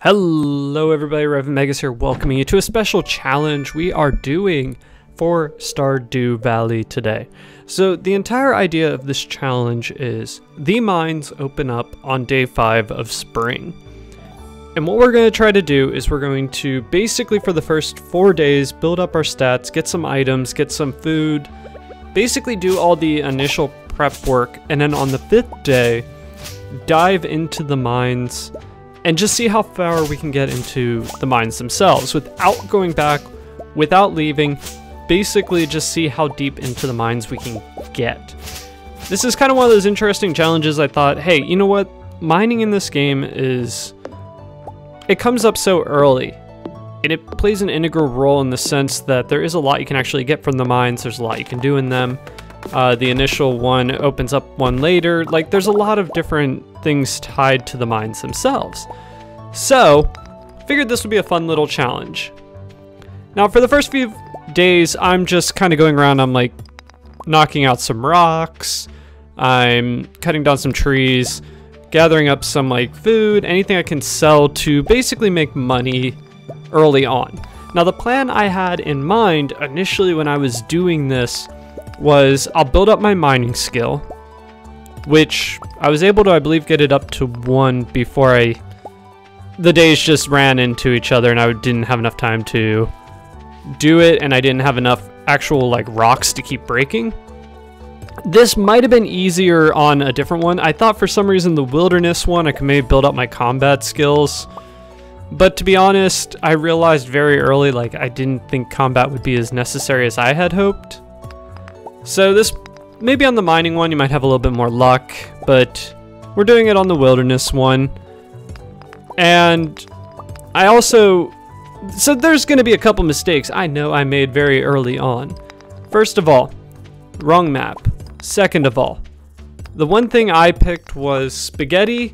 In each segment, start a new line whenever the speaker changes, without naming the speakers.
Hello everybody, Revan Megas here, welcoming you to a special challenge we are doing for Stardew Valley today. So the entire idea of this challenge is the mines open up on day 5 of spring. And what we're going to try to do is we're going to basically for the first 4 days build up our stats, get some items, get some food, basically do all the initial prep work, and then on the 5th day dive into the mines and just see how far we can get into the mines themselves without going back, without leaving, basically just see how deep into the mines we can get. This is kind of one of those interesting challenges. I thought, hey, you know what? Mining in this game it comes up so early, and it plays an integral role in the sense that there is a lot you can actually get from the mines, there's a lot you can do in them. The initial one opens up one later. Like, there's a lot of different things tied to the mines themselves. So, figured this would be a fun little challenge. Now, for the first few days, I'm just kind of going around. I'm like knocking out some rocks. I'm cutting down some trees, gathering up some like food, anything I can sell to basically make money early on. Now, the plan I had in mind initially when I was doing this was I'll build up my mining skill, which I was able to, I believe, get it up to 1 before the days just ran into each other and I didn't have enough time to do it, and I didn't have enough actual like rocks to keep breaking. This might have been easier on a different one. I thought for some reason the wilderness one I could maybe build up my combat skills, but to be honest, I realized very early like I didn't think combat would be as necessary as I had hoped. So this, maybe on the mining one you might have a little bit more luck, but we're doing it on the wilderness one. And I also, so there's going to be a couple mistakes I know I made very early on. First of all, wrong map. Second of all, the one thing I picked was spaghetti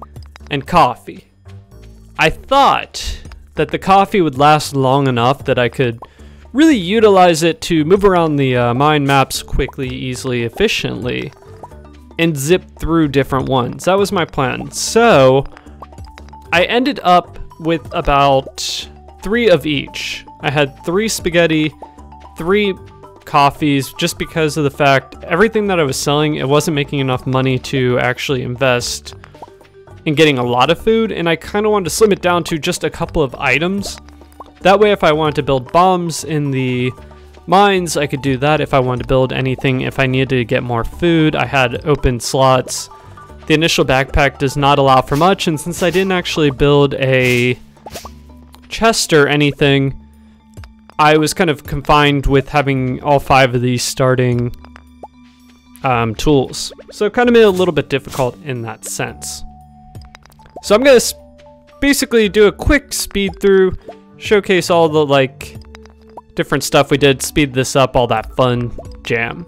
and coffee. I thought that the coffee would last long enough that I could really utilize it to move around the mine maps quickly, easily, efficiently, and zip through different ones. That was my plan. So I ended up with about 3 of each. I had 3 spaghetti, 3 coffees, just because of the fact everything that I was selling, it wasn't making enough money to actually invest in getting a lot of food, and I kind of wanted to slim it down to just a couple of items. That way, if I wanted to build bombs in the mines, I could do that. If I wanted to build anything, if I needed to get more food, I had open slots. The initial backpack does not allow for much, and since I didn't actually build a chest or anything, I was kind of confined with having all 5 of these starting tools. So it kind of made it a little bit difficult in that sense. So I'm going to basically do a quick speed through, showcase all the like different stuff we did, speed this up, all that fun jam.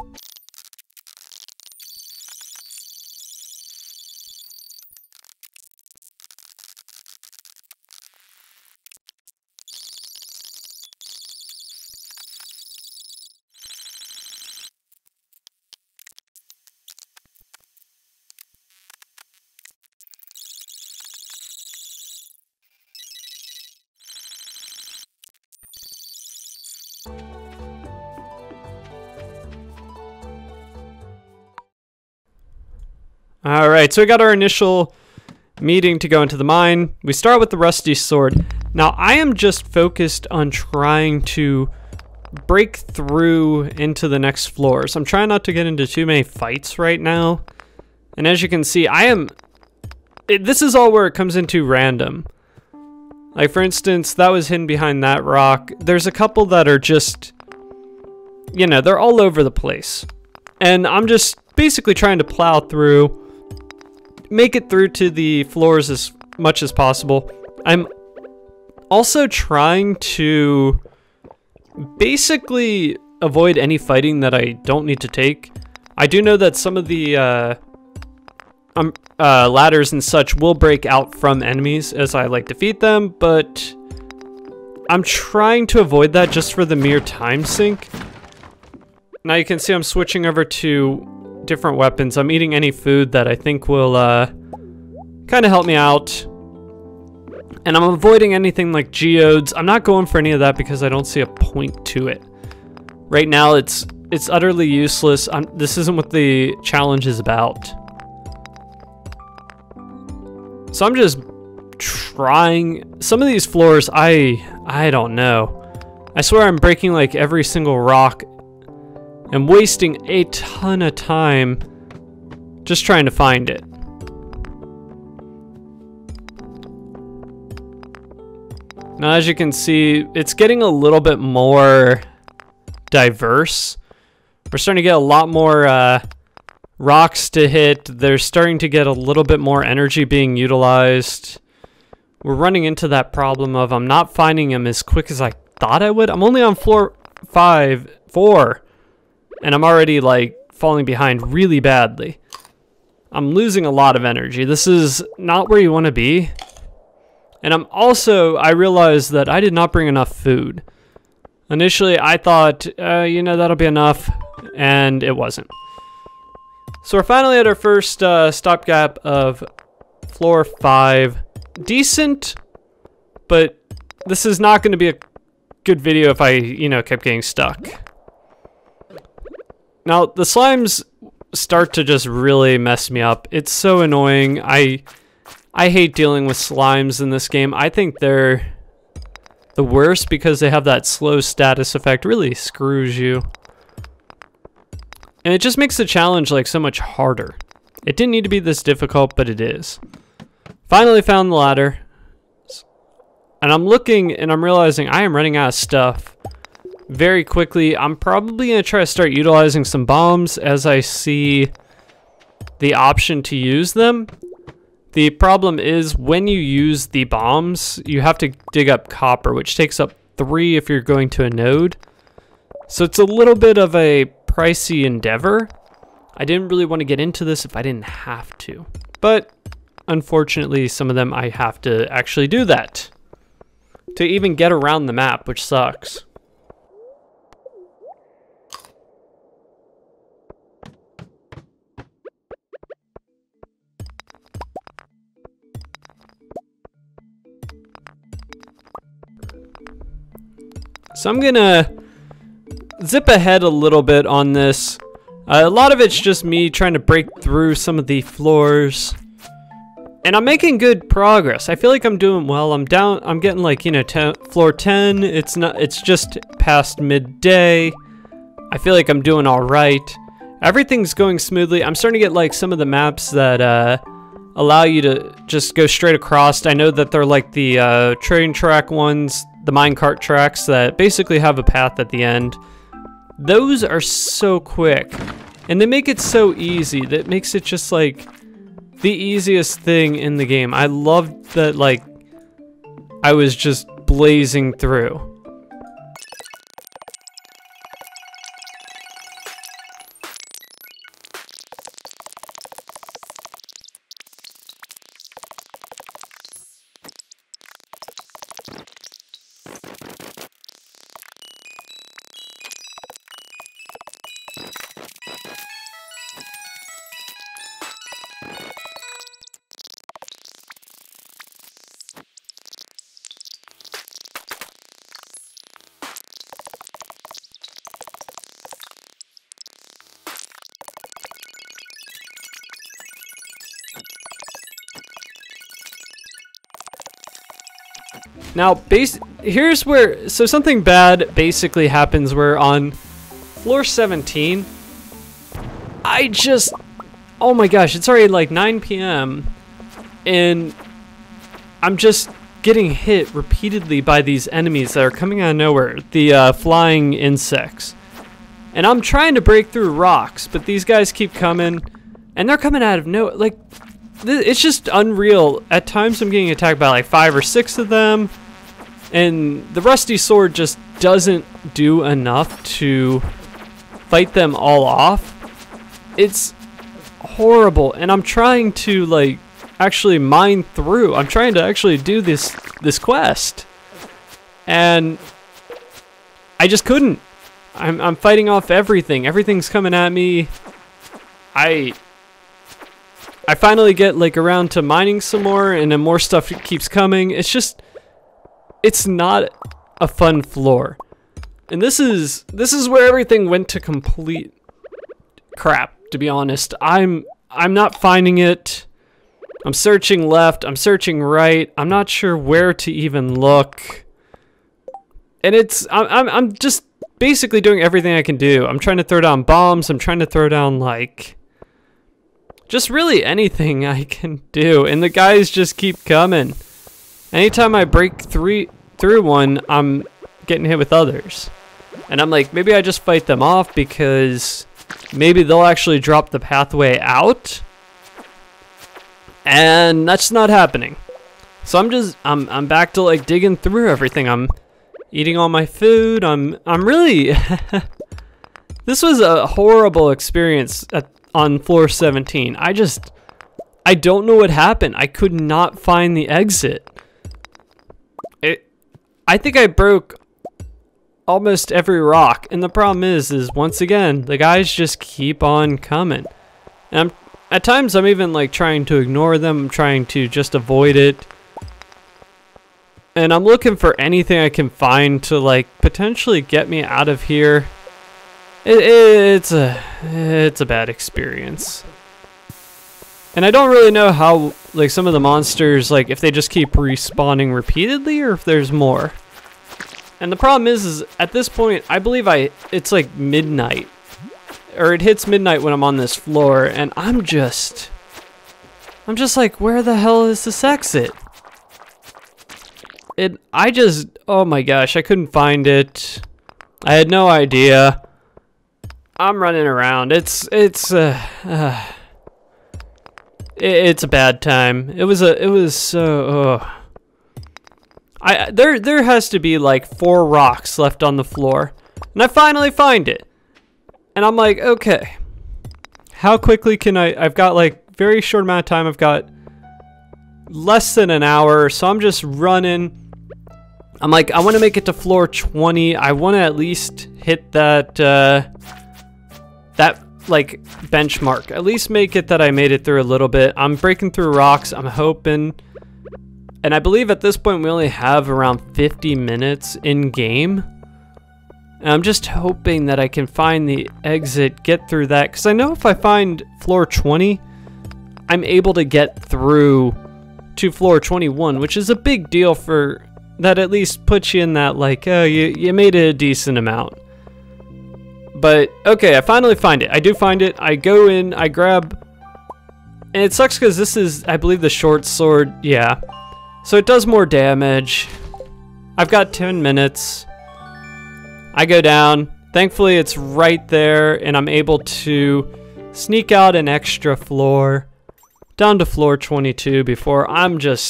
Alright, so we got our initial meeting to go into the mine. We start with the rusty sword. Now, I am just focused on trying to break through into the next floors. I'm trying not to get into too many fights right now. And as you can see, this is all where it comes into random. Like, for instance, that was hidden behind that rock. There's a couple that are just, you know, they're all over the place. And I'm just basically trying to plow through, make it through to the floors as much as possible. I'm also trying to basically avoid any fighting that I don't need to take. I do know that some of the ladders and such will break out from enemies as I like defeat them, but I'm trying to avoid that just for the mere time sink. Now you can see I'm switching over to different weapons. I'm eating any food that I think will kind of help me out. And I'm avoiding anything like geodes. I'm not going for any of that because I don't see a point to it. Right now, it's utterly useless. This isn't what the challenge is about. So I'm just trying. Some of these floors, I don't know. I swear I'm breaking like every single rock and wasting a ton of time just trying to find it. Now, as you can see, it's getting a little bit more diverse. We're starting to get a lot more rocks to hit. They're starting to get a little bit more energy being utilized. We're running into that problem of I'm not finding them as quick as I thought I would. I'm only on floor 4, and I'm already like falling behind really badly. I'm losing a lot of energy. This is not where you want to be. And I realized that I did not bring enough food. Initially, I thought, you know, that'll be enough, and it wasn't. So we're finally at our first stopgap of floor 5. Decent, but this is not going to be a good video if I, you know, kept getting stuck. Now, the slimes start to just really mess me up. It's so annoying. I hate dealing with slimes in this game. I think they're the worst because they have that slow status effect. Really screws you. And it just makes the challenge like so much harder. It didn't need to be this difficult, but it is. Finally found the ladder. And I'm looking and I'm realizing I am running out of stuff very quickly. I'm probably going to try to start utilizing some bombs as I see the option to use them. The problem is when you use the bombs, you have to dig up copper, which takes up 3 if you're going to a node. So it's a little bit of a pricey endeavor. I didn't really want to get into this if I didn't have to. But unfortunately, some of them I have to actually do that to even get around the map, which sucks. So I'm gonna zip ahead a little bit on this. A lot of it's just me trying to break through some of the floors. And I'm making good progress. I feel like I'm doing well. I'm getting like, you know, floor 10. It's just past midday. I feel like I'm doing all right. Everything's going smoothly. I'm starting to get like some of the maps that allow you to just go straight across. I know that they're like the train track ones, the minecart tracks that basically have a path at the end. Those are so quick, and they make it so easy. That makes it just like the easiest thing in the game. I loved that, like, I was just blazing through. Now, here's where, so something bad basically happens where on floor 17, oh my gosh, it's already like 9 p.m. and I'm just getting hit repeatedly by these enemies that are coming out of nowhere, the flying insects. And I'm trying to break through rocks, but these guys keep coming, and they're coming out of nowhere. Like, it's just unreal. At times I'm getting attacked by like 5 or 6 of them, and the rusty sword just doesn't do enough to fight them all off. It's horrible, and I'm trying to like actually mine through. I'm trying to actually do this quest, and I just couldn't. I'm fighting off everything. Everything's coming at me. I finally get like around to mining some more, and then more stuff keeps coming. It's just, it's not a fun floor. And this is where everything went to complete crap, to be honest. I'm not finding it. I'm searching left, I'm searching right. I'm not sure where to even look. And I'm just basically doing everything I can do. I'm trying to throw down bombs, I'm trying to throw down like just really anything I can do, and the guys just keep coming. Anytime I break through one, I'm getting hit with others. And I'm like, maybe I just fight them off because maybe they'll actually drop the pathway out. And that's not happening. So I'm back to like digging through everything. I'm eating all my food. I'm really this was a horrible experience on floor 17. I don't know what happened. I could not find the exit. I think I broke almost every rock, and the problem is once again, the guys just keep on coming. And at times I'm even like trying to ignore them, I'm trying to just avoid it. And I'm looking for anything I can find to like potentially get me out of here. It's a bad experience. And I don't really know how like some of the monsters, like if they just keep respawning repeatedly or if there's more. And the problem is at this point, I believe it's like midnight. Or it hits midnight when I'm on this floor, and I'm just like, where the hell is this exit? Oh my gosh, I couldn't find it. I had no idea. I'm running around. It's a bad time. It was so. There has to be like 4 rocks left on the floor, and I finally find it. And I'm like, okay, how quickly can I've got like very short amount of time. I've got less than an hour, so I'm just running. I'm like, I want to make it to floor 20. I want to at least hit that that like benchmark. At least make it that I made it through a little bit. I'm breaking through rocks. I'm hoping. And I believe at this point we only have around 50 minutes in game. And I'm just hoping that I can find the exit, get through that. Because I know if I find floor 20, I'm able to get through to floor 21, which is a big deal for that. At least puts you in that like, oh, you made it a decent amount. But okay, I finally find it. I do find it. I go in, I grab, and it sucks because this is, I believe, the short sword. Yeah. So it does more damage. I've got 10 minutes. I go down. Thankfully, it's right there, and I'm able to sneak out an extra floor down to floor 22 before I'm done.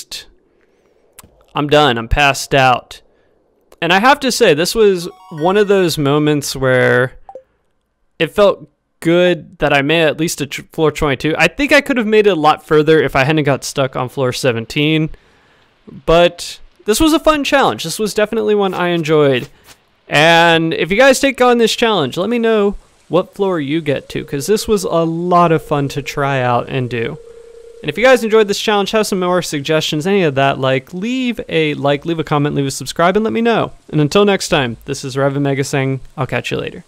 I'm passed out. And I have to say, this was one of those moments where it felt good that I made at least a floor 22. I think I could have made it a lot further if I hadn't got stuck on floor 17. But this was a fun challenge. This was definitely one I enjoyed. And if you guys take on this challenge, let me know what floor you get to, because this was a lot of fun to try out and do. And if you guys enjoyed this challenge, have some more suggestions, any of that, like, leave a comment, leave a subscribe, and let me know. And until next time, this is Rev Mega saying, I'll catch you later.